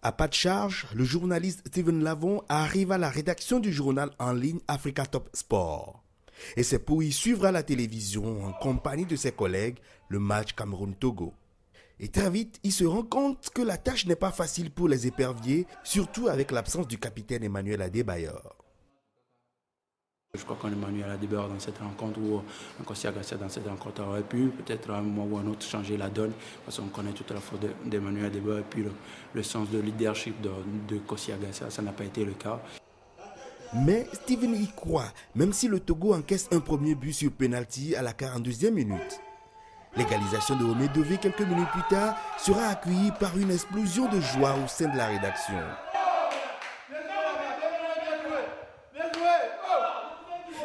À pas de charge, le journaliste Steven Lavon arrive à la rédaction du journal en ligne Africa Top Sport. Et c'est pour y suivre à la télévision, en compagnie de ses collègues, le match Cameroun-Togo. Et très vite, il se rend compte que la tâche n'est pas facile pour les éperviers, surtout avec l'absence du capitaine Emmanuel Adebayor. Je crois qu'on Emmanuel Adebayor dans cette rencontre ou Nkossi Agassia dans cette rencontre aurait pu peut-être à un moment ou à un autre changer la donne parce qu'on connaît toute la faute d'Emmanuel Adebayor et puis le sens de leadership de Nkossi Agassia, ça n'a pas été le cas. Mais Steven y croit, même si le Togo encaisse un premier but sur penalty à la 42e minute. L'égalisation de Omedove quelques minutes plus tard sera accueillie par une explosion de joie au sein de la rédaction.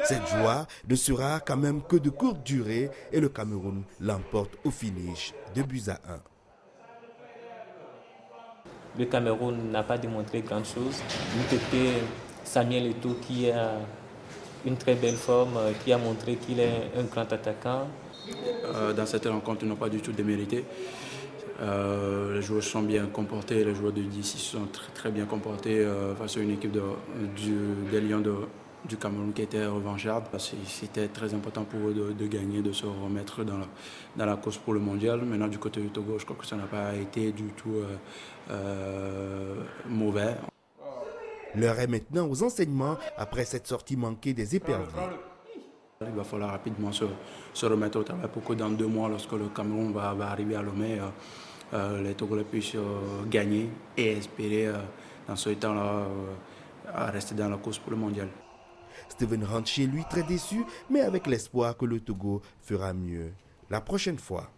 Cette joie ne sera quand même que de courte durée et le Cameroun l'emporte au finish 2-1. Le Cameroun n'a pas démontré grand-chose. D'un côté, Samuel Eto'o qui a une très belle forme, qui a montré qu'il est un grand attaquant. Dans cette rencontre, ils n'ont pas du tout démérité. Les joueurs sont bien comportés, les joueurs de DC sont très bien comportés face à une équipe des Lions du Cameroun qui était revancharde. C'était très important pour eux de gagner, de se remettre dans la course pour le mondial. Maintenant, du côté du Togo, je crois que ça n'a pas été du tout mauvais. L'heure est maintenant aux enseignements après cette sortie manquée des éperviers. Il va falloir rapidement se remettre au travail pour que dans 2 mois, lorsque le Cameroun va arriver à Lomé, les Togolais puissent gagner et espérer dans ce temps-là rester dans la course pour le mondial. Steven rentre chez lui très déçu, mais avec l'espoir que le Togo fera mieux la prochaine fois.